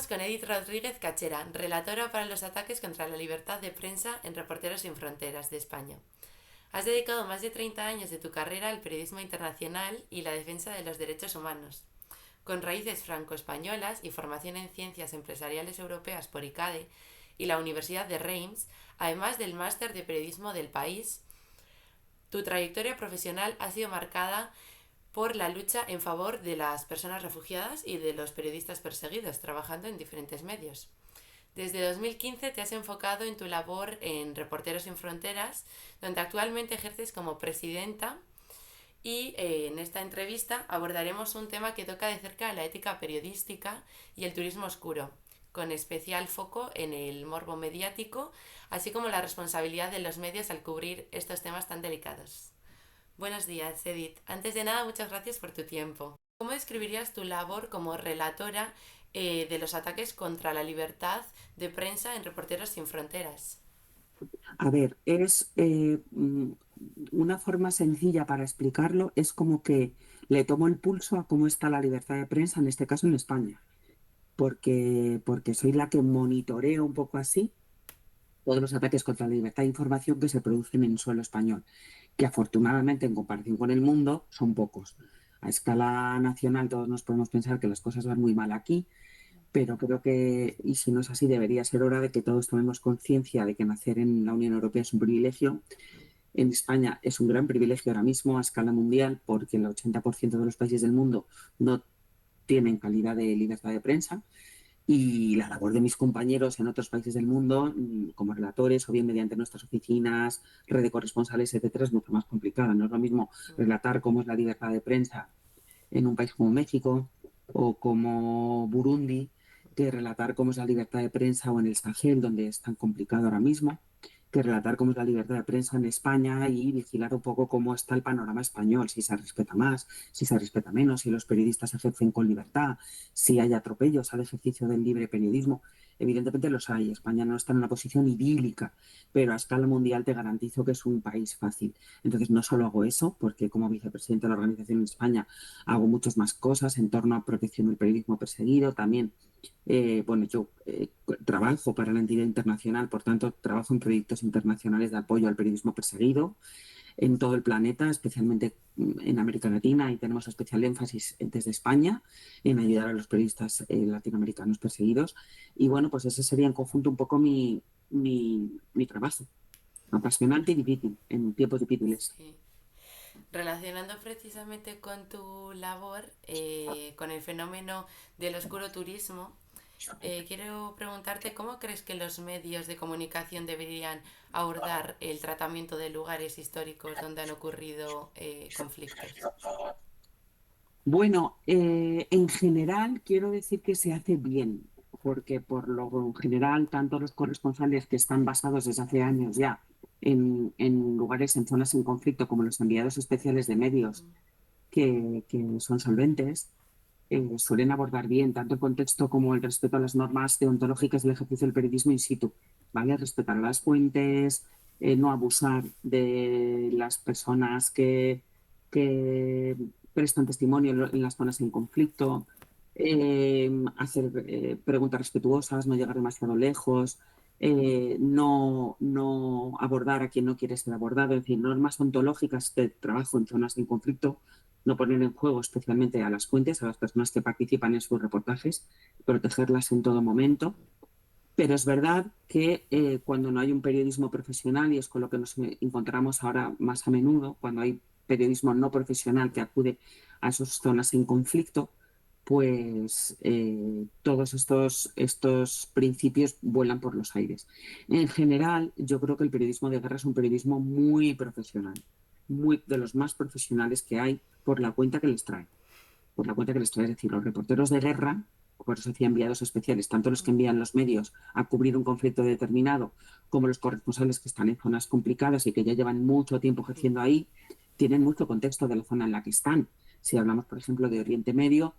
estamos con Edith Rodríguez Cachera, relatora para los ataques contra la libertad de prensa en Reporteros Sin Fronteras de España. Has dedicado más de 30 años de tu carrera al periodismo internacional y la defensa de los derechos humanos. Con raíces franco-españolas y formación en ciencias empresariales europeas por ICADE y la Universidad de Reims, además del máster de periodismo del país, tu trayectoria profesional ha sido marcada por la lucha en favor de las personas refugiadas y de los periodistas perseguidos, trabajando en diferentes medios. Desde 2015 te has enfocado en tu labor en Reporteros Sin Fronteras, donde actualmente ejerces como presidenta, y en esta entrevista abordaremos un tema que toca de cerca la ética periodística y el turismo oscuro, con especial foco en el morbo mediático, así como la responsabilidad de los medios al cubrir estos temas tan delicados. Buenos días, Edith. Antes de nada, muchas gracias por tu tiempo. ¿Cómo describirías tu labor como relatora de los ataques contra la libertad de prensa en Reporteros Sin Fronteras? A ver, una forma sencilla para explicarlo es como que le tomo el pulso a cómo está la libertad de prensa, en este caso en España, porque soy la que monitoreo un poco así todos los ataques contra la libertad de información que se producen en suelo español, que afortunadamente en comparación con el mundo son pocos. A escala nacional todos nos podemos pensar que las cosas van muy mal aquí, pero creo que, y si no es así, debería ser hora de que todos tomemos conciencia de que nacer en la Unión Europea es un privilegio. En España es un gran privilegio ahora mismo a escala mundial porque el 80% de los países del mundo no tienen calidad de libertad de prensa y la labor de mis compañeros en otros países del mundo, como relatores o bien mediante nuestras oficinas, red de corresponsales, etcétera, es mucho más complicada. No es lo mismo relatar cómo es la libertad de prensa en un país como México o como Burundi que relatar cómo es la libertad de prensa o en el Sahel, donde es tan complicado ahora mismo, que relatar cómo es la libertad de prensa en España y vigilar un poco cómo está el panorama español, si se respeta más, si se respeta menos, si los periodistas ejercen con libertad, si hay atropellos al ejercicio del libre periodismo. Evidentemente los hay. España no está en una posición idílica, pero a escala mundial te garantizo que es un país fácil. Entonces no solo hago eso, porque como vicepresidente de la organización en España hago muchas más cosas en torno a protección del periodismo perseguido, también bueno, yo trabajo para la entidad internacional, por tanto, trabajo en proyectos internacionales de apoyo al periodismo perseguido en todo el planeta, especialmente en América Latina, y tenemos especial énfasis desde España en ayudar a los periodistas latinoamericanos perseguidos. Y bueno, pues ese sería en conjunto un poco mi trabajo, apasionante y difícil, en tiempos difíciles. Sí. Relacionando precisamente con tu labor, con el fenómeno del oscuro turismo, quiero preguntarte cómo crees que los medios de comunicación deberían abordar el tratamiento de lugares históricos donde han ocurrido conflictos. Bueno, en general quiero decir que se hace bien, porque por lo general tanto los corresponsales que están basados desde hace años ya en lugares, en zonas en conflicto, como los enviados especiales de medios que son solventes, suelen abordar bien tanto el contexto como el respeto a las normas deontológicas del ejercicio del periodismo in situ, ¿vale? Respetar las fuentes, no abusar de las personas que prestan testimonio en las zonas en conflicto, hacer preguntas respetuosas, no llegar demasiado lejos, no abordar a quien no quiere ser abordado, es decir, normas ontológicas de trabajo en zonas en conflicto, no poner en juego especialmente a las fuentes, a las personas que participan en sus reportajes, protegerlas en todo momento. Pero es verdad que cuando no hay un periodismo profesional, y es con lo que nos encontramos ahora más a menudo, cuando hay periodismo no profesional que acude a esas zonas en conflicto, pues todos estos principios vuelan por los aires. En general, yo creo que el periodismo de guerra es un periodismo muy profesional, muy de los más profesionales que hay por la cuenta que les trae por la cuenta que les trae. Es decir, los reporteros de guerra, por eso decía enviados especiales, tanto los que envían los medios a cubrir un conflicto determinado, como los corresponsales que están en zonas complicadas y que ya llevan mucho tiempo ejerciendo ahí, tienen mucho contexto de la zona en la que están. Si hablamos, por ejemplo, de Oriente Medio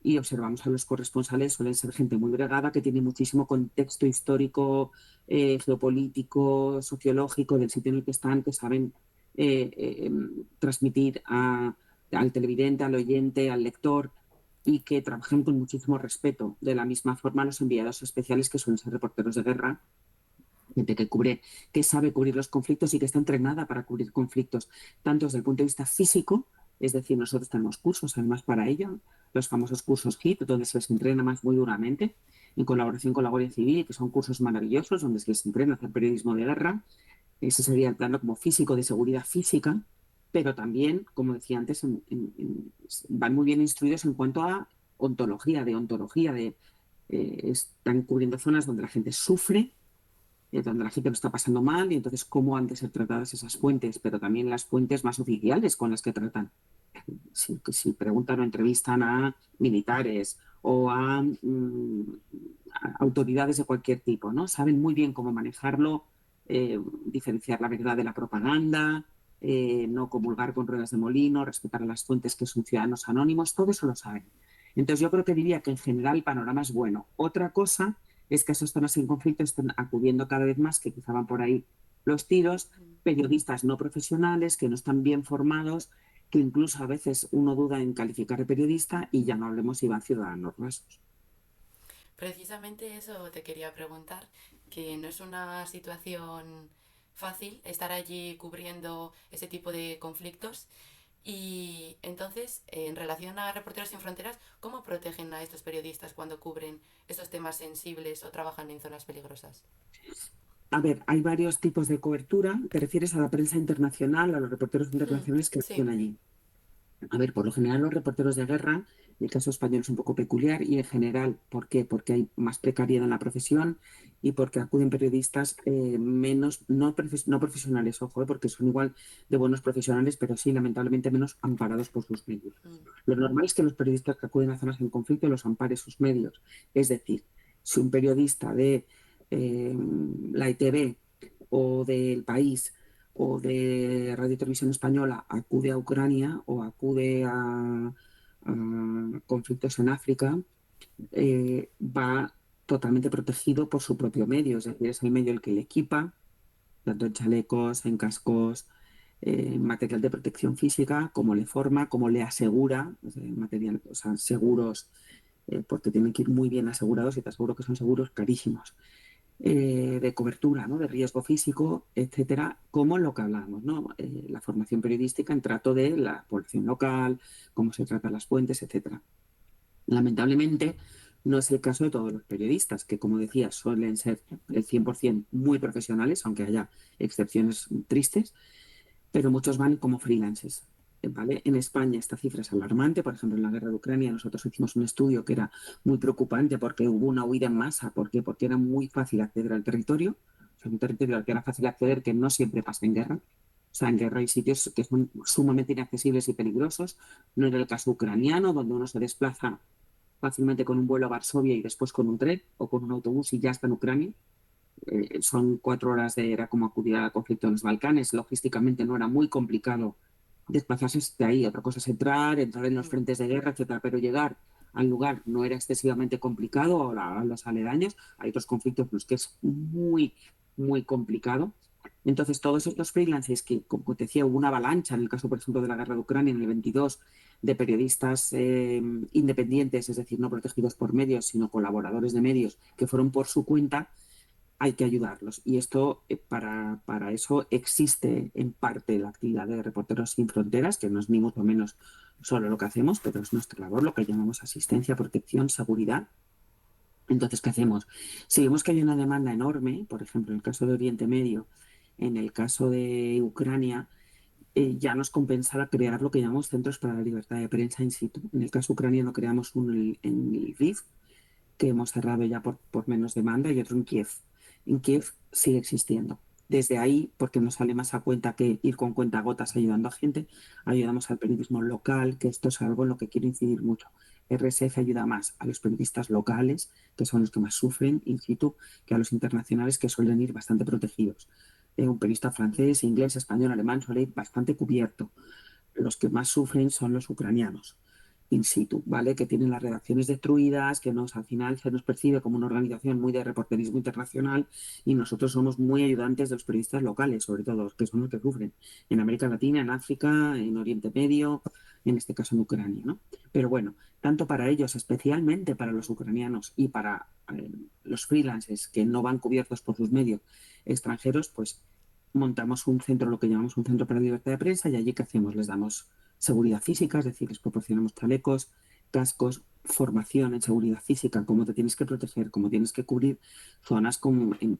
y observamos a los corresponsales, suelen ser gente muy bregada que tiene muchísimo contexto histórico, geopolítico, sociológico del sitio en el que están, que saben transmitir al televidente, al oyente, al lector, y que trabajan con muchísimo respeto. De la misma forma, los enviados especiales, que suelen ser reporteros de guerra, gente que cubre, que sabe cubrir los conflictos y que está entrenada para cubrir conflictos, tanto desde el punto de vista físico, es decir, nosotros tenemos cursos además para ello, los famosos cursos HIT, donde se les entrena más muy duramente, en colaboración con la Guardia Civil, que son cursos maravillosos, donde se les entrena a hacer periodismo de guerra. Ese sería el plano como físico, de seguridad física, pero también, como decía antes, van muy bien instruidos en cuanto a ontología, están cubriendo zonas donde la gente sufre, donde la gente lo está pasando mal, y entonces cómo han de ser tratadas esas fuentes, pero también las fuentes más oficiales con las que tratan. Si preguntan o entrevistan a militares o a autoridades de cualquier tipo, ¿no? Saben muy bien cómo manejarlo, diferenciar la verdad de la propaganda, no comulgar con ruedas de molino, respetar a las fuentes que son ciudadanos anónimos, todo eso lo saben. Entonces yo creo que diría que en general el panorama es bueno. Otra cosa es que esas zonas en conflicto están acudiendo cada vez más, que quizá van por ahí los tiros, periodistas no profesionales, que no están bien formados, que incluso a veces uno duda en calificar de periodista, y ya no hablemos si van ciudadanos rasos. Precisamente eso te quería preguntar, que no es una situación fácil estar allí cubriendo ese tipo de conflictos. Y entonces, en relación a Reporteros Sin Fronteras, ¿cómo protegen a estos periodistas cuando cubren estos temas sensibles o trabajan en zonas peligrosas? A ver, hay varios tipos de cobertura. ¿Te refieres a la prensa internacional, a los reporteros internacionales que Sí, actúan allí? A ver, por lo general los reporteros de guerra, el caso español es un poco peculiar, y en general, ¿por qué? Porque hay más precariedad en la profesión y porque acuden periodistas menos, no profesionales, ojo, porque son igual de buenos profesionales, pero sí, lamentablemente, menos amparados por sus medios. Lo normal es que los periodistas que acuden a zonas en conflicto los ampare sus medios. Es decir, si un periodista de la ITV o del País o de Radio y Televisión Española acude a Ucrania o acude a conflictos en África, va totalmente protegido por su propio medio, es decir, es el medio el que le equipa, tanto en chalecos, en cascos, en material de protección física, como le forma, como le asegura, material, o sea, seguros, porque tienen que ir muy bien asegurados, y te aseguro que son seguros carísimos, de cobertura, ¿no? De riesgo físico, etcétera, como lo que hablamos, ¿no? La formación periodística en trato de la población local, cómo se tratan las fuentes, etcétera. Lamentablemente, no es el caso de todos los periodistas, que, como decía, suelen ser el 100% muy profesionales, aunque haya excepciones tristes, pero muchos van como freelancers. ¿Vale? En España esta cifra es alarmante. Por ejemplo, en la guerra de Ucrania nosotros hicimos un estudio que era muy preocupante, porque hubo una huida en masa. ¿Por qué? Porque era muy fácil acceder al territorio. O sea, un territorio al que era fácil acceder, que no siempre pasa en guerra. O sea, en guerra hay sitios que son sumamente inaccesibles y peligrosos. No era el caso ucraniano, donde uno se desplaza fácilmente con un vuelo a Varsovia y después con un tren o con un autobús y ya está en Ucrania. Son 4 horas era como acudir al conflicto en los Balcanes. Logísticamente no era muy complicado desplazarse de ahí. Otra cosa es entrar en los frentes de guerra, etcétera, pero llegar al lugar no era excesivamente complicado, a los aledaños. Hay otros conflictos en los que es muy, muy complicado. Entonces, todos estos freelancers que, como te decía, hubo una avalancha, en el caso, por ejemplo, de la guerra de Ucrania en el 22, de periodistas independientes, es decir, no protegidos por medios, sino colaboradores de medios, que fueron por su cuenta. Hay que ayudarlos. Y esto, para eso existe en parte la actividad de Reporteros Sin Fronteras, que no es ni mucho menos solo lo que hacemos, pero es nuestra labor, lo que llamamos asistencia, protección, seguridad. Entonces, ¿qué hacemos? Si vemos que hay una demanda enorme, por ejemplo, en el caso de Oriente Medio, en el caso de Ucrania, ya nos compensa crear lo que llamamos centros para la libertad de prensa in situ. En el caso ucraniano creamos uno en Lviv, que hemos cerrado ya por menos demanda, y otro en Kiev. En Kiev sigue existiendo. Desde ahí, porque nos sale más a cuenta que ir con cuentagotas ayudando a gente, ayudamos al periodismo local, que esto es algo en lo que quiero incidir mucho. RSF ayuda más a los periodistas locales, que son los que más sufren in situ, que a los internacionales, que suelen ir bastante protegidos. Un periodista francés, inglés, español, alemán suele ir bastante cubierto. Los que más sufren son los ucranianos. in situ, ¿vale? Que tienen las redacciones destruidas, que al final se nos percibe como una organización muy de reporterismo internacional y nosotros somos muy ayudantes de los periodistas locales, sobre todo los que son los que sufren en América Latina, en África, en Oriente Medio, en este caso en Ucrania, ¿no? Pero bueno, tanto para ellos, especialmente para los ucranianos y para los freelancers que no van cubiertos por sus medios extranjeros, pues montamos un centro, lo que llamamos un centro para la libertad de prensa, y allí ¿qué hacemos? Les damos seguridad física, es decir, les proporcionamos chalecos, cascos, formación en seguridad física, cómo te tienes que proteger, cómo tienes que cubrir zonas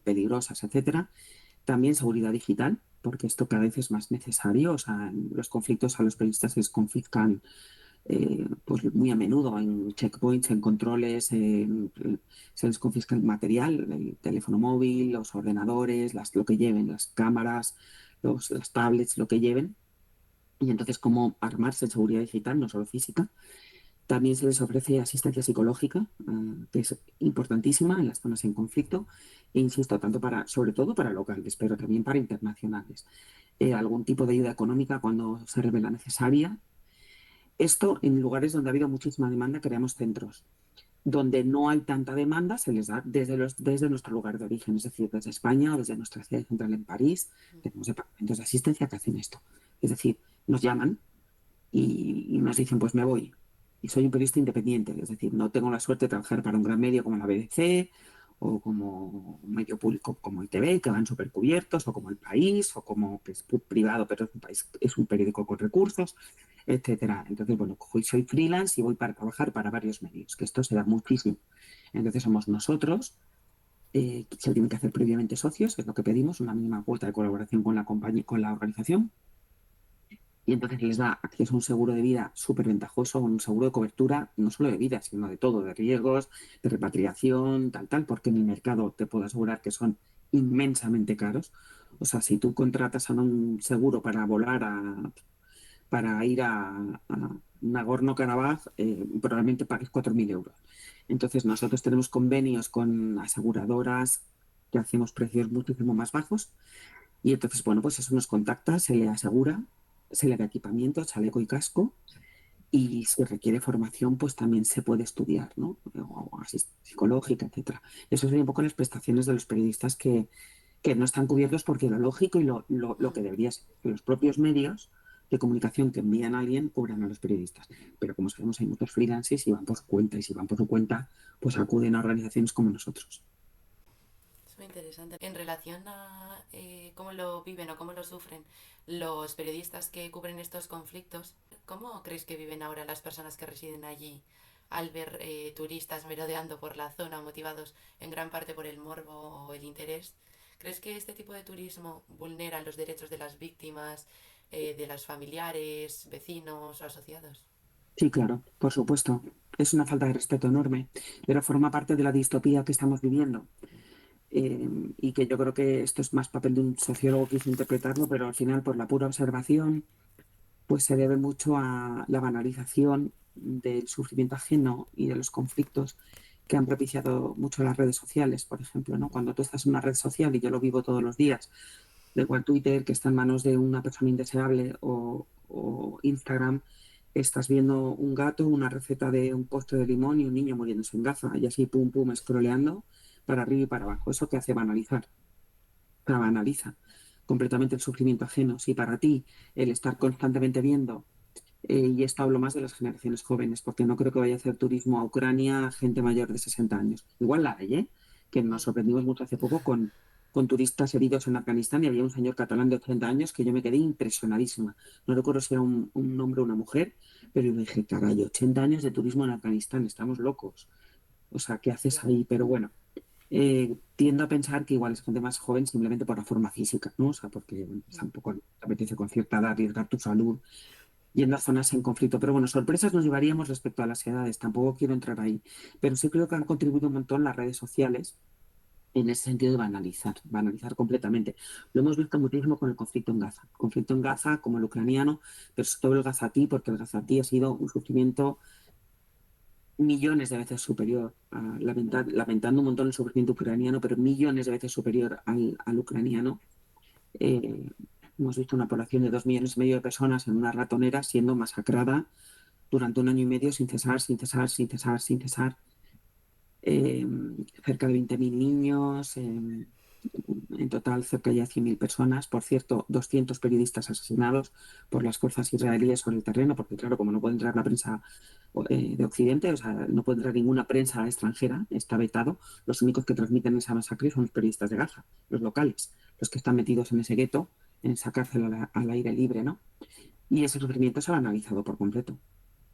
peligrosas, etcétera. También seguridad digital, porque esto cada vez es más necesario. O sea, en los conflictos a los periodistas se les confiscan pues muy a menudo en checkpoints, en controles, se les confisca el material, el teléfono móvil, los ordenadores, lo que lleven, las cámaras, las tablets, lo que lleven. Y entonces, cómo armarse en seguridad digital, no solo física. También se les ofrece asistencia psicológica, que es importantísima en las zonas en conflicto, e insisto, tanto sobre todo para locales, pero también para internacionales. Algún tipo de ayuda económica cuando se revela necesaria. Esto en lugares donde ha habido muchísima demanda, creamos centros. Donde no hay tanta demanda, se les da desde nuestro lugar de origen, es decir, desde España o desde nuestra sede central en París. Tenemos departamentos de asistencia que hacen esto. Es decir, nos llaman y nos dicen, pues me voy. Y soy un periodista independiente, es decir, no tengo la suerte de trabajar para un gran medio como la BBC o como un medio público como ITV, que van súper cubiertos, o como El País, o como que es privado, pero es un periódico con recursos, etcétera. Entonces, bueno, soy freelance y voy para trabajar para varios medios, que esto se da muchísimo. Entonces somos nosotros, se tienen que hacer previamente socios, es lo que pedimos, una mínima cuota de colaboración con la compañía, con la organización, y entonces les da acceso a un seguro de vida súper ventajoso, un seguro de cobertura, no solo de vida, sino de todo, de riesgos, de repatriación, tal, porque en el mercado te puedo asegurar que son inmensamente caros. O sea, si tú contratas a un seguro para para ir a Nagorno-Karabaj, probablemente pagues 4.000 euros. Entonces, nosotros tenemos convenios con aseguradoras que hacemos precios muchísimo más bajos y entonces, bueno, pues eso nos contacta, se le asegura, se le da equipamiento, chaleco y casco, y si requiere formación, pues también se puede estudiar, ¿no? O asistencia psicológica, etcétera. Eso sería un poco las prestaciones de los periodistas que no están cubiertos porque lo lógico y lo que debería ser que los propios medios de comunicación que envían a alguien cubran a los periodistas. Pero como sabemos, hay muchos freelancers y van por su cuenta, y si van por su cuenta, pues acuden a organizaciones como nosotros. Es muy interesante. En relación a cómo lo viven o cómo lo sufren los periodistas que cubren estos conflictos, ¿cómo crees que viven ahora las personas que residen allí al ver turistas merodeando por la zona, motivados en gran parte por el morbo o el interés? ¿Crees que este tipo de turismo vulnera los derechos de las víctimas, de los familiares, vecinos o asociados? Sí, claro, por supuesto. Es una falta de respeto enorme, pero forma parte de la distopía que estamos viviendo. Y que yo creo que esto es más papel de un sociólogo que hizo interpretarlo, pero al final, por la pura observación, pues se debe mucho a la banalización del sufrimiento ajeno y de los conflictos que han propiciado mucho las redes sociales, por ejemplo, ¿no? Cuando tú estás en una red social, y yo lo vivo todos los días, de igual Twitter, que está en manos de una persona indeseable, o Instagram, estás viendo un gato, una receta de un postre de limón y un niño muriéndose en Gaza, y así pum pum scrolleando para arriba y para abajo. Eso que hace banalizar, banaliza completamente el sufrimiento ajeno. Si para ti el estar constantemente viendo, y esto hablo más de las generaciones jóvenes, porque no creo que vaya a hacer turismo a Ucrania gente mayor de 60 años. Igual la hay, ¿eh? Que nos sorprendimos mucho hace poco con turistas heridos en Afganistán, y había un señor catalán de 80 años que yo me quedé impresionadísima. No recuerdo si era un hombre o una mujer, pero yo dije, caray, 80 años de turismo en Afganistán, estamos locos. O sea, ¿qué haces ahí? Pero bueno, tiendo a pensar que igual es gente más joven simplemente por la forma física, ¿no? O sea, porque bueno, pues tampoco te apetece con cierta edad arriesgar tu salud yendo a zonas en conflicto. Pero bueno, sorpresas nos llevaríamos respecto a las edades, tampoco quiero entrar ahí. Pero sí creo que han contribuido un montón las redes sociales en ese sentido de banalizar completamente. Lo hemos visto muchísimo con el conflicto en Gaza. El conflicto en Gaza, como el ucraniano, pero sobre todo el gazatí, porque el gazatí ha sido un sufrimiento millones de veces superior, lamentando un montón el sufrimiento ucraniano, pero millones de veces superior al ucraniano. Eh, Hemos visto una población de 2,5 millones de personas en una ratonera siendo masacrada durante un año y medio sin cesar, sin cesar, sin cesar, sin cesar. Eh, Cerca de 20.000 niños, en total cerca ya de 100.000 personas. Por cierto, 200 periodistas asesinados por las fuerzas israelíes sobre el terreno, porque claro, como no puede entrar la prensa de Occidente, o sea, no puede entrar ninguna prensa extranjera, está vetado. Los únicos que transmiten esa masacre son los periodistas de Gaza, los locales, los que están metidos en ese gueto, en esa cárcel al aire libre, ¿no? Y ese sufrimiento se ha analizado por completo.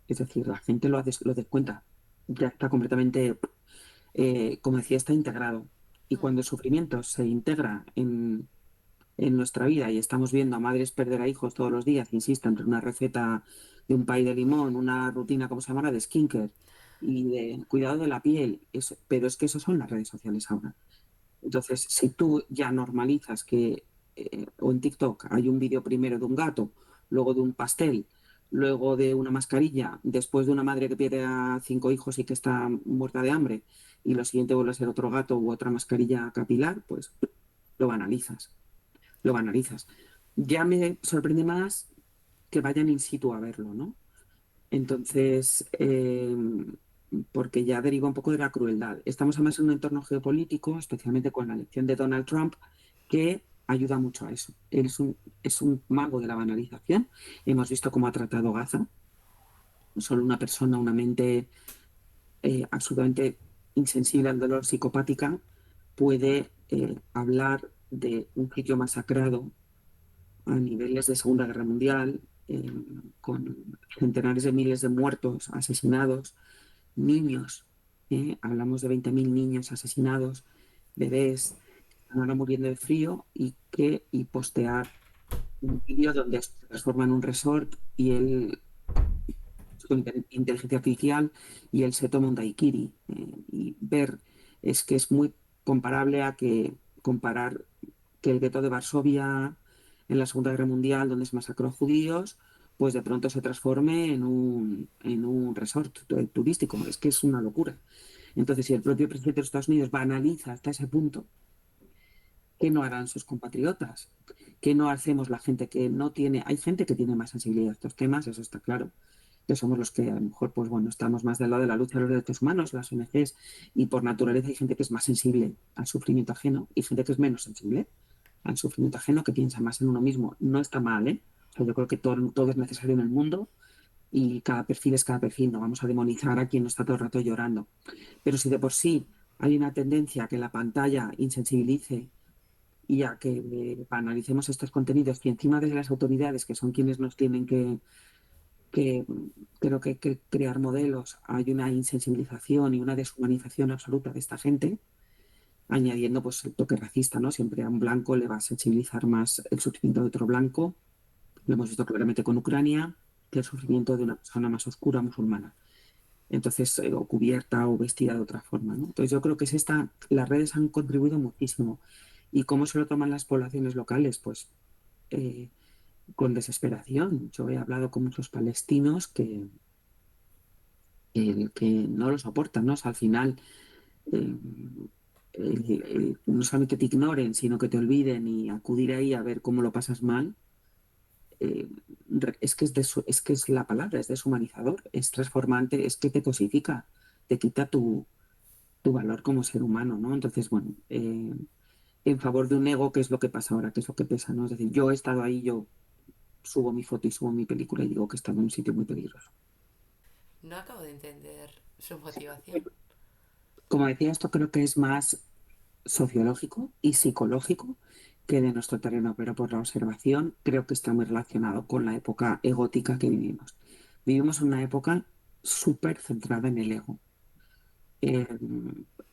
Es decir, la gente lo descuenta, ya está completamente, como decía, está integrado. Y Mm. cuando el sufrimiento se integra en nuestra vida y estamos viendo a madres perder a hijos todos los días, insisto, entre una receta de un pay de limón, una rutina, ¿cómo se llama?, de skincare y de cuidado de la piel, pero es que eso son las redes sociales ahora. Entonces, si tú ya normalizas que, o en TikTok hay un vídeo primero de un gato, luego de un pastel, luego de una mascarilla, después de una madre que pierde a 5 hijos y que está muerta de hambre, y lo siguiente vuelve a ser otro gato u otra mascarilla capilar, pues lo banalizas, lo banalizas. Ya me sorprende más que vayan in situ a verlo, ¿no? Entonces, porque ya deriva un poco de la crueldad. Estamos además en un entorno geopolítico, especialmente con la elección de Donald Trump, que ayuda mucho a eso. Él es un mago de la banalización. Hemos visto cómo ha tratado Gaza. Solo una persona, una mente absolutamente insensible al dolor, psicopática, puede hablar de un sitio masacrado a niveles de Segunda Guerra Mundial, con centenares de miles de muertos, asesinados, niños, hablamos de 20.000 niños asesinados, bebés, que están ahora muriendo de frío y postear un vídeo donde se transforma en un resort y él, con inteligencia artificial, y él se toma un daiquiri. Y ver es que es muy comparable a que comparar que el gueto de Varsovia en la Segunda Guerra Mundial, donde se masacró a judíos, pues de pronto se transforme en un resort turístico. Es que es una locura. Entonces, si el propio presidente de los Estados Unidos banaliza hasta ese punto, ¿qué no harán sus compatriotas? ¿Qué no hacemos la gente que no tiene? Hay gente que tiene más sensibilidad a estos temas, eso está claro, que somos los que a lo mejor, pues bueno, estamos más del lado de la lucha de los derechos humanos, las ONGs, y por naturaleza hay gente que es más sensible al sufrimiento ajeno y gente que es menos sensible al sufrimiento ajeno, que piensa más en uno mismo. No está mal, ¿eh? O sea, yo creo que todo es necesario en el mundo y cada perfil es cada perfil, no vamos a demonizar a quien no está todo el rato llorando. Pero si de por sí hay una tendencia a que la pantalla insensibilice y a que analicemos estos contenidos y encima de las autoridades, que son quienes nos tienen que creo que crear modelos, hay una insensibilización y una deshumanización absoluta de esta gente, añadiendo pues el toque racista, ¿no? Siempre a un blanco le va a sensibilizar más el sufrimiento de otro blanco, lo hemos visto claramente con Ucrania, que el sufrimiento de una persona más oscura musulmana. Entonces, o cubierta o vestida de otra forma, ¿no? Entonces yo creo que las redes han contribuido muchísimo. ¿Y cómo se lo toman las poblaciones locales? Pues eh, con desesperación. Yo he hablado con muchos palestinos que no lo soportan, ¿no? O sea, al final, eh, no solamente te ignoren, sino que te olviden y acudir ahí a ver cómo lo pasas mal, eh, es que es la palabra, es deshumanizador, es transformante, es que te cosifica, te quita tu valor como ser humano, ¿no? Entonces, bueno, en favor de un ego, ¿qué es lo que pasa ahora? ¿Qué es lo que pesa? ¿No? Es decir, yo he estado ahí, yo subo mi foto y subo mi película y digo que he estado en un sitio muy peligroso. No acabo de entender su motivación. Como decía, esto creo que es más sociológico y psicológico que de nuestro terreno, pero por la observación creo que está muy relacionado con la época egótica que vivimos. Vivimos en una época súper centrada en el ego. Eh,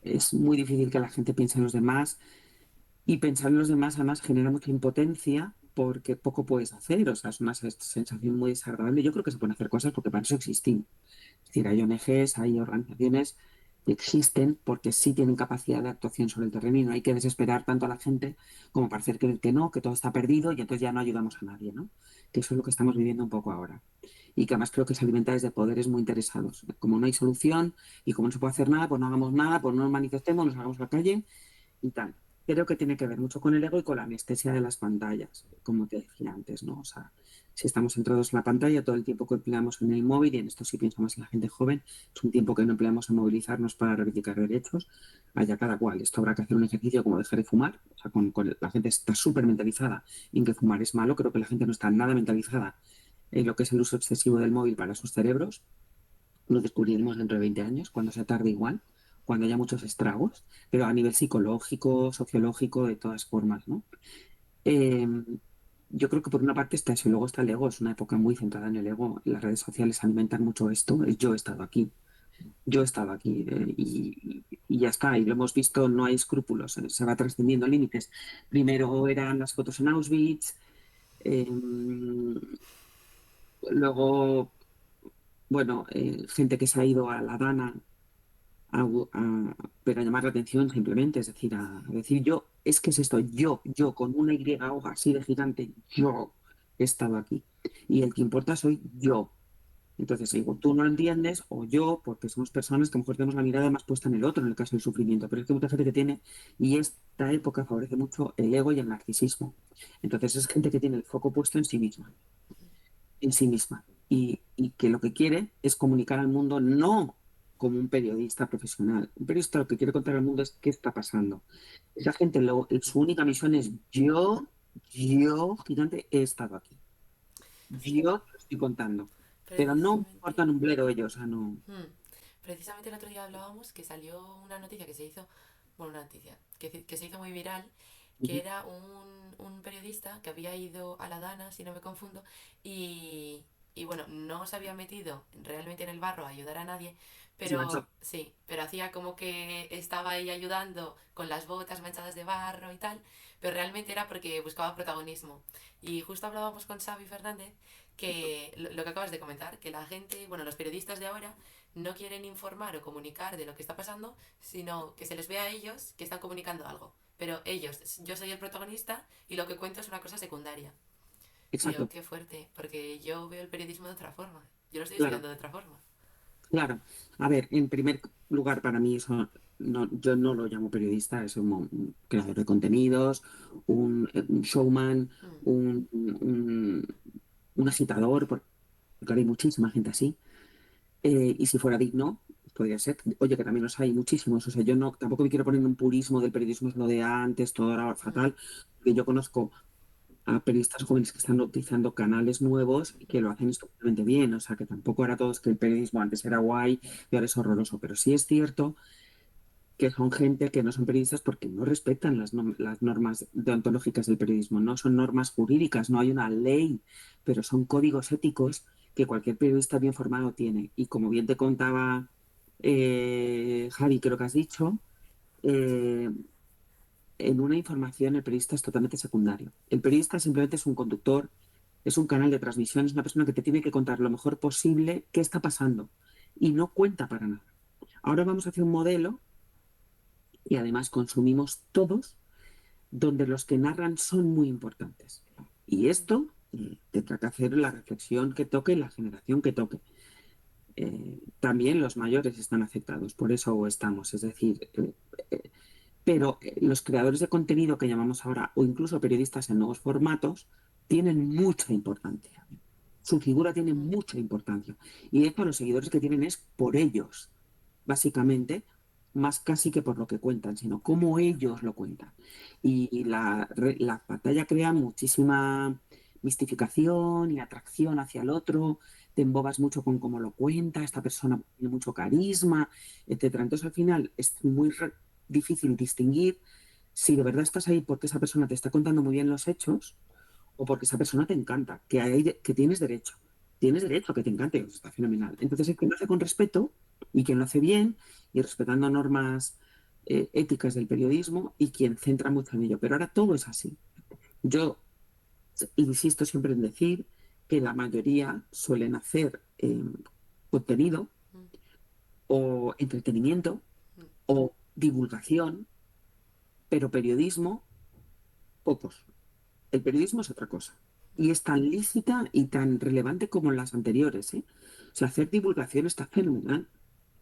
es muy difícil que la gente piense en los demás y pensar en los demás además genera mucha impotencia porque poco puedes hacer, o sea, es una sensación muy desagradable. Yo creo que se pueden hacer cosas porque para eso existimos. Es decir, hay ONGs, hay organizaciones que existen porque sí tienen capacidad de actuación sobre el terreno y no hay que desesperar tanto a la gente como para hacer creer que no, que todo está perdido y entonces ya no ayudamos a nadie, ¿no? Que eso es lo que estamos viviendo un poco ahora. Y que además creo que se alimenta desde poderes muy interesados. Como no hay solución y como no se puede hacer nada, pues no hagamos nada, pues no nos manifestemos, nos hagamos a la calle y tal. Creo que tiene que ver mucho con el ego y con la anestesia de las pantallas, como te decía antes, ¿no? O sea, si estamos centrados en la pantalla, todo el tiempo que empleamos en el móvil, y en esto sí pienso más en la gente joven, es un tiempo que no empleamos en movilizarnos para reivindicar derechos, vaya cada cual. Esto habrá que hacer un ejercicio como dejar de fumar, o sea, la gente está súper mentalizada en que fumar es malo, creo que la gente no está nada mentalizada en lo que es el uso excesivo del móvil para sus cerebros, lo descubriremos dentro de 20 años, cuando sea tarde igual, cuando haya muchos estragos, pero a nivel psicológico, sociológico, de todas formas, ¿no? Eh, yo creo que por una parte está eso, y luego está el ego, es una época muy centrada en el ego. Las redes sociales alimentan mucho esto, yo he estado aquí, yo he estado aquí, y ya está, y lo hemos visto, no hay escrúpulos, se va trascendiendo límites. Primero eran las fotos en Auschwitz, eh, luego, bueno, gente que se ha ido a la Dana pero a llamar la atención simplemente, es decir, a decir yo, es que es esto, yo, con una Y hoja así de gigante, yo he estado aquí. Y el que importa soy yo. Entonces, digo, tú no lo entiendes, o yo, porque somos personas que a lo mejor tenemos la mirada más puesta en el otro, en el caso del sufrimiento, pero es que hay mucha gente que tiene, y esta época favorece mucho el ego y el narcisismo. Entonces, es gente que tiene el foco puesto en sí misma, y que lo que quiere es comunicar al mundo no como un periodista profesional. Un periodista lo que quiere contar al mundo es qué está pasando. Esa gente, su única misión es yo, gigante, he estado aquí. Yo te lo estoy contando. Pero no me Precisamente, importan un bledo ellos, o sea, no. hmm, precisamente el otro día hablábamos que salió una noticia que se hizo, bueno, una noticia que se hizo muy viral, que Ujú. era un periodista que había ido a la Dana, si no me confundo, y bueno, no se había metido realmente en el barro a ayudar a nadie, Sí, pero macho. sí, pero hacía como que estaba ahí ayudando con las botas manchadas de barro y tal, pero realmente era porque buscaba protagonismo. Y justo hablábamos con Xavi Fernández que lo que acabas de comentar, que la gente, bueno, los periodistas de ahora no quieren informar o comunicar de lo que está pasando, sino que se les ve a ellos que están comunicando algo. Pero ellos, yo soy el protagonista y lo que cuento es una cosa secundaria. Y digo, Exacto. qué fuerte, porque yo veo el periodismo de otra forma. Yo lo estoy Claro, estudiando de otra forma. claro. A ver, en primer lugar, para mí eso no, yo no lo llamo periodista, es un creador de contenidos, un showman, Mm, un agitador, porque hay muchísima gente así. Y si fuera digno, podría ser. Oye, que también los hay muchísimos. O sea, yo no, tampoco me quiero poner en un purismo del periodismo es lo de antes, todo era mm, fatal. Porque yo conozco a periodistas jóvenes que están utilizando canales nuevos y que lo hacen estupendamente bien. O sea, que tampoco era todo es que el periodismo antes era guay y ahora es horroroso. Pero sí es cierto que son gente que no son periodistas porque no respetan las normas deontológicas del periodismo. No son normas jurídicas, no hay una ley, pero son códigos éticos que cualquier periodista bien formado tiene. Y como bien te contaba Javi, creo que has dicho, eh, en una información el periodista es totalmente secundario. El periodista simplemente es un conductor, es un canal de transmisión, es una persona que te tiene que contar lo mejor posible qué está pasando y no cuenta para nada. Ahora vamos hacia un modelo y además consumimos todos donde los que narran son muy importantes. Y esto tendrá que hacer la reflexión que toque, la generación que toque. También los mayores están afectados, por eso estamos. Es decir, pero los creadores de contenido que llamamos ahora, o incluso periodistas en nuevos formatos, tienen mucha importancia. Su figura tiene mm, mucha importancia. Y de hecho, los seguidores que tienen es por ellos, básicamente, más casi que por lo que cuentan, sino cómo ellos lo cuentan. Y la pantalla crea muchísima mistificación y atracción hacia el otro, te embobas mucho con cómo lo cuenta, esta persona tiene mucho carisma, etcétera. Entonces, al final, es muy difícil distinguir si de verdad estás ahí porque esa persona te está contando muy bien los hechos o porque esa persona te encanta, que tienes derecho a que te encante, pues está fenomenal. Entonces, hay quien lo hace con respeto y quien lo hace bien y respetando normas éticas del periodismo y quien centra mucho en ello. Pero ahora todo es así. Yo insisto siempre en decir que la mayoría suelen hacer contenido mm, o entretenimiento mm, o divulgación, pero periodismo, pocos. El periodismo es otra cosa. Y es tan lícita y tan relevante como las anteriores, ¿eh? O sea, hacer divulgación está fenomenal.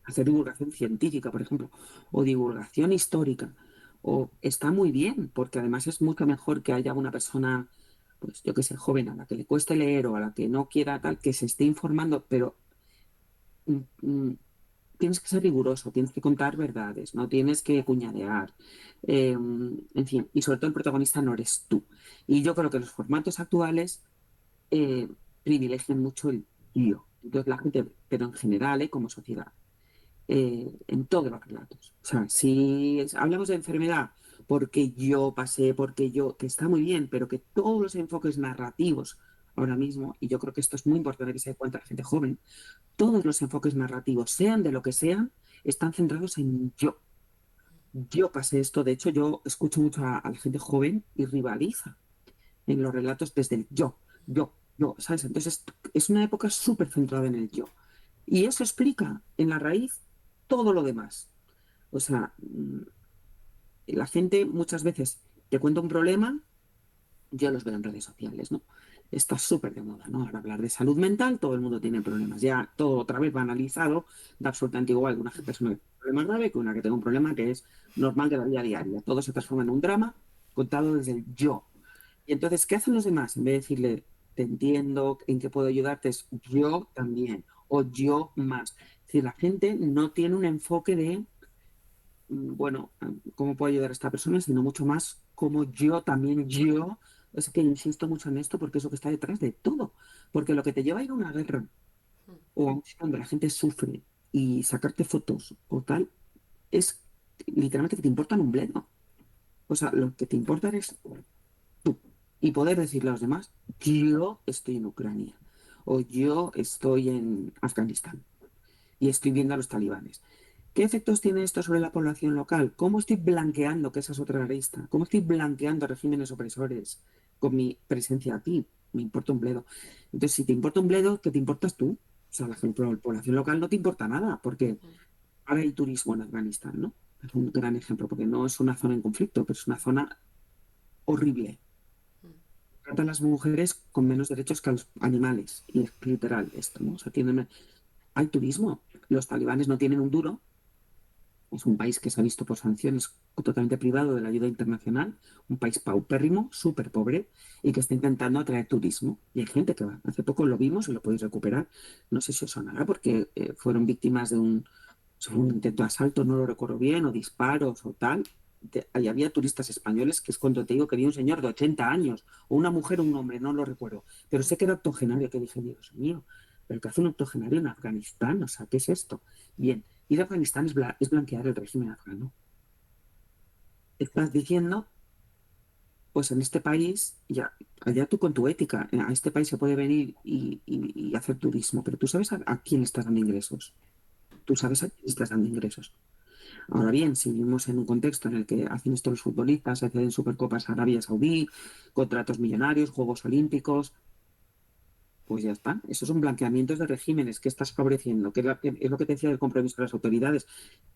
Hacer divulgación científica, por ejemplo, o divulgación histórica, o está muy bien, porque además es mucho mejor que haya una persona, pues yo que sé, joven, a la que le cueste leer o a la que no quiera tal, que se esté informando, pero mm, mm, tienes que ser riguroso, tienes que contar verdades, no tienes que cuñadear. En fin, y sobre todo el protagonista no eres tú. Y yo creo que los formatos actuales eh, privilegian mucho el yo. Entonces la gente, pero en general, como sociedad, en todos los relatos. O sea, si hablamos de enfermedad, porque yo pasé, porque yo, que está muy bien, pero que todos los enfoques narrativos ahora mismo, y yo creo que esto es muy importante que se dé cuenta la gente joven, todos los enfoques narrativos, sean de lo que sean, están centrados en yo. Yo pasé esto, de hecho yo escucho mucho a la gente joven y rivaliza en los relatos desde el yo, ¿sabes? Entonces es una época súper centrada en el yo. Y eso explica en la raíz todo lo demás. O sea, la gente muchas veces te cuenta un problema, yo los veo en redes sociales, ¿no? Está súper de moda, ¿no? Ahora hablar de salud mental, todo el mundo tiene problemas. Ya todo otra vez banalizado, da absolutamente igual una persona que tiene un problema grave que una que tenga un problema que es normal de la vida diaria. Todo se transforma en un drama contado desde el yo. Y entonces, ¿qué hacen los demás? En vez de decirle, te entiendo, ¿en qué puedo ayudarte? Es yo también, o yo más. Es decir, la gente no tiene un enfoque de bueno, cómo puedo ayudar a esta persona, sino mucho más como yo también, yo, es que insisto mucho en esto porque es lo que está detrás de todo, porque lo que te lleva a ir a una guerra o a un sitio donde la gente sufre y sacarte fotos o tal, es literalmente que te importan un bledo. O sea, lo que te importa es tú y poder decirle a los demás, yo estoy en Ucrania o yo estoy en Afganistán y estoy viendo a los talibanes. ¿Qué efectos tiene esto sobre la población local? ¿Cómo estoy blanqueando, que esa es otra arista? ¿Cómo estoy blanqueando regímenes opresores con mi presencia aquí? Me importa un bledo. Entonces, si te importa un bledo, ¿qué te importas tú? O sea, la población local no te importa nada, porque ahora hay turismo en Afganistán, ¿no? Es un gran ejemplo, porque no es una zona en conflicto, pero es una zona horrible. Tratan a las mujeres con menos derechos que a los animales, y es literal esto, ¿no? O sea, hay turismo. Los talibanes no tienen un duro. Es un país que se ha visto por sanciones totalmente privado de la ayuda internacional, un país paupérrimo, súper pobre, y que está intentando atraer turismo. Y hay gente que va. Hace poco lo vimos y lo podéis recuperar. No sé si os sonará porque fueron víctimas de un intento de asalto, no lo recuerdo bien, o disparos o tal. Ahí había turistas españoles, que es cuando te digo que vi un señor de 80 años, o una mujer o un hombre, no lo recuerdo. Pero sé que era octogenario, que dije, Dios mío, pero que hace un octogenario en Afganistán, o sea, ¿qué es esto? Bien, ir a Afganistán es blanquear el régimen afgano. Estás diciendo, pues en este país, ya, allá tú con tu ética, a este país se puede venir y hacer turismo, pero tú sabes a quién estás dando ingresos. Tú sabes a quién estás dando ingresos. Ahora bien, si vivimos en un contexto en el que hacen esto los futbolistas, se hacen Supercopas Arabia Saudí, contratos millonarios, Juegos Olímpicos, pues ya está. Esos son blanqueamientos de regímenes. ¿Qué estás favoreciendo? Es lo que te decía del compromiso de las autoridades?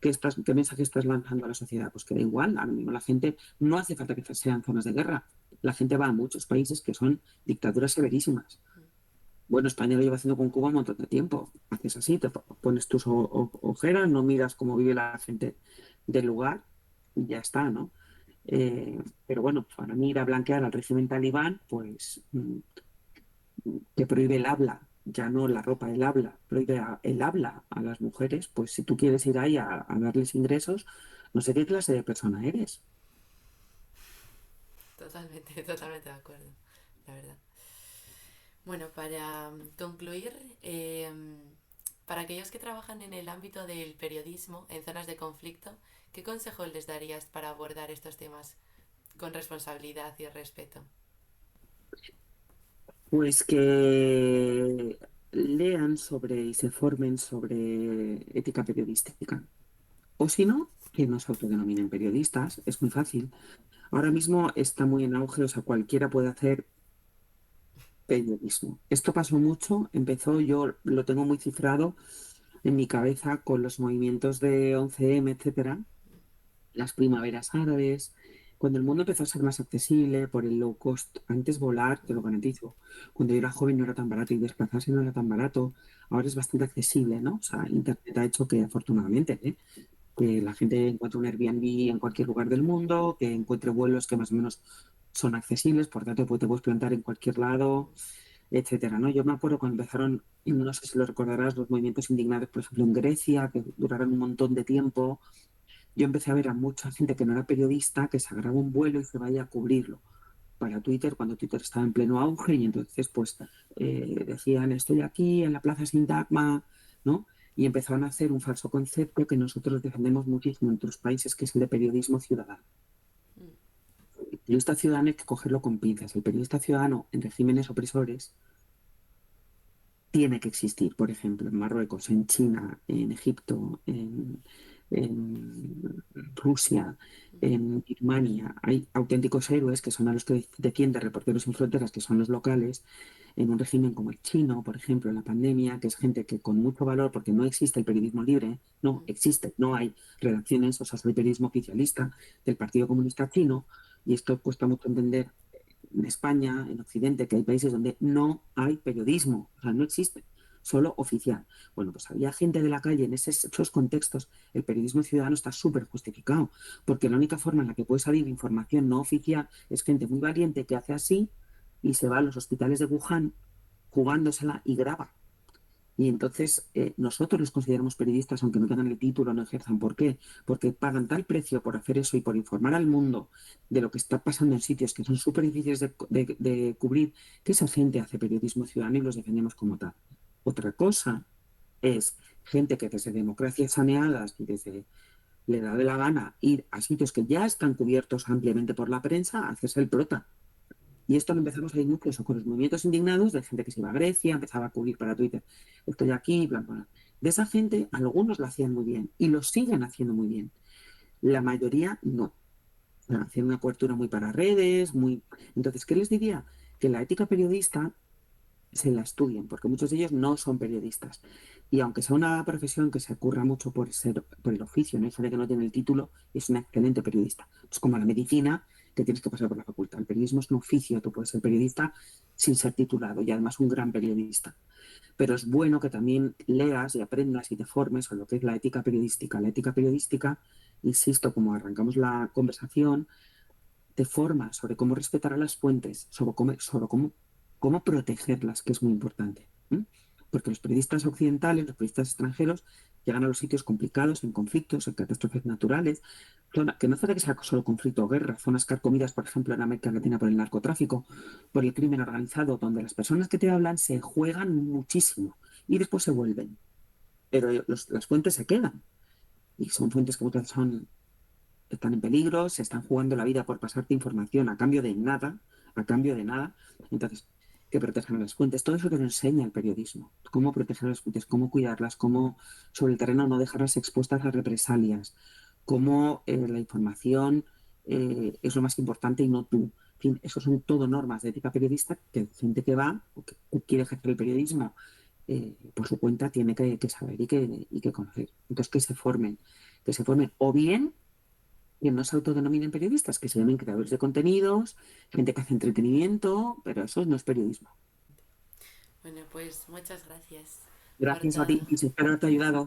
¿Qué mensaje estás lanzando a la sociedad? Pues que da igual. Ahora mismo la gente no hace falta que sean zonas de guerra. La gente va a muchos países que son dictaduras severísimas. Bueno, España lo lleva haciendo con Cuba un montón de tiempo. Haces así, te pones tus ojeras, no miras cómo vive la gente del lugar y ya está, ¿no? Pero bueno, para mí ir a blanquear al régimen talibán, pues que prohíbe el habla, ya no la ropa, el habla, prohíbe el habla a las mujeres, pues si tú quieres ir ahí a darles ingresos, no sé qué clase de persona eres. Totalmente, totalmente de acuerdo, la verdad. Bueno, para concluir, para aquellos que trabajan en el ámbito del periodismo en zonas de conflicto, ¿qué consejo les darías para abordar estos temas con responsabilidad y respeto? Pues que lean sobre y se formen sobre ética periodística. O si no, que no se autodenominen periodistas, es muy fácil. Ahora mismo está muy en auge, o sea, cualquiera puede hacer periodismo. Esto pasó mucho, empezó, yo lo tengo muy cifrado en mi cabeza con los movimientos de 11M, etcétera, las primaveras árabes, cuando el mundo empezó a ser más accesible por el low cost. Antes volar, te lo garantizo, cuando yo era joven no era tan barato y desplazarse no era tan barato, ahora es bastante accesible, ¿no? O sea, Internet ha hecho que afortunadamente, ¿eh? que la gente encuentre un Airbnb en cualquier lugar del mundo, que encuentre vuelos que más o menos son accesibles, por tanto pues, te puedes plantar en cualquier lado, etcétera, ¿no? Yo me acuerdo cuando empezaron, y no sé si lo recordarás, los movimientos indignados, por ejemplo, en Grecia, que duraron un montón de tiempo. Yo empecé a ver a mucha gente que no era periodista, que se agarraba un vuelo y se vaya a cubrirlo para Twitter, cuando Twitter estaba en pleno auge, y entonces pues decían, estoy aquí en la Plaza Sintagma, ¿no? Y empezaron a hacer un falso concepto que nosotros defendemos muchísimo en otros países, que es el de periodismo ciudadano. Mm, El periodista ciudadano hay que cogerlo con pinzas. El periodista ciudadano en regímenes opresores tiene que existir, por ejemplo, en Marruecos, en China, en Egipto, en Rusia, en Birmania. Hay auténticos héroes que son a los que defiende Reporteros Sin Fronteras, que son los locales, en un régimen como el chino, por ejemplo, en la pandemia, que es gente que con mucho valor, porque no existe el periodismo libre, no mm, existe, no hay redacciones, o sea, es el periodismo oficialista del Partido Comunista Chino, y esto cuesta mucho entender en España, en Occidente, que hay países donde no hay periodismo, o sea, no existe, solo oficial. Bueno, pues había gente de la calle en esos contextos, el periodismo ciudadano está súper justificado, porque la única forma en la que puede salir información no oficial es gente muy valiente que hace así y se va a los hospitales de Wuhan jugándosela y graba. Y entonces nosotros los consideramos periodistas, aunque no tengan el título, no ejerzan. ¿Por qué? Porque pagan tal precio por hacer eso y por informar al mundo de lo que está pasando en sitios que son súper difíciles de cubrir, que esa gente hace periodismo ciudadano y los defendemos como tal. Otra cosa es gente que desde democracias saneadas y desde le da de la gana ir a sitios que ya están cubiertos ampliamente por la prensa, a hacerse el prota. Y esto lo empezamos a ir mucho eso, con los movimientos indignados de gente que se iba a Grecia, empezaba a cubrir para Twitter, estoy aquí, bla, bla, bla. De esa gente, algunos lo hacían muy bien y lo siguen haciendo muy bien. La mayoría no. O sea, hacían una cobertura muy para redes, muy... Entonces, ¿qué les diría? Que la ética periodista se la estudien, porque muchos de ellos no son periodistas. Y aunque sea una profesión que se curra mucho por ser, por el oficio, no hay gente que no tiene el título, es una excelente periodista. Es como la medicina, que tienes que pasar por la facultad. El periodismo es un oficio, tú puedes ser periodista sin ser titulado y además un gran periodista. Pero es bueno que también leas y aprendas y te formes sobre lo que es la ética periodística. La ética periodística, insisto, como arrancamos la conversación, te forma sobre cómo respetar a las fuentes, cómo protegerlas, que es muy importante. ¿M? Porque los periodistas occidentales, los periodistas extranjeros, llegan a los sitios complicados, en conflictos, en catástrofes naturales, que no hace que sea solo conflicto o guerra, zonas carcomidas, por ejemplo, en América Latina por el narcotráfico, por el crimen organizado, donde las personas que te hablan se juegan muchísimo y después se vuelven. Pero las fuentes se quedan y son fuentes que muchas veces están en peligro, se están jugando la vida por pasarte información a cambio de nada, a cambio de nada. Entonces, que protejan las fuentes. Todo eso te lo enseña el periodismo. Cómo proteger las fuentes, cómo cuidarlas, cómo sobre el terreno no dejarlas expuestas a represalias, cómo la información es lo más importante y no tú. En fin, eso son todo normas de ética periodista que gente que va o que quiere ejercer el periodismo por su cuenta tiene que saber y que conocer. Entonces, que se formen o bien que no se autodenominen periodistas, que se llamen creadores de contenidos, gente que hace entretenimiento, pero eso no es periodismo. bueno, pues muchas gracias por Gracias a todo. ti y espero haberte ayudado.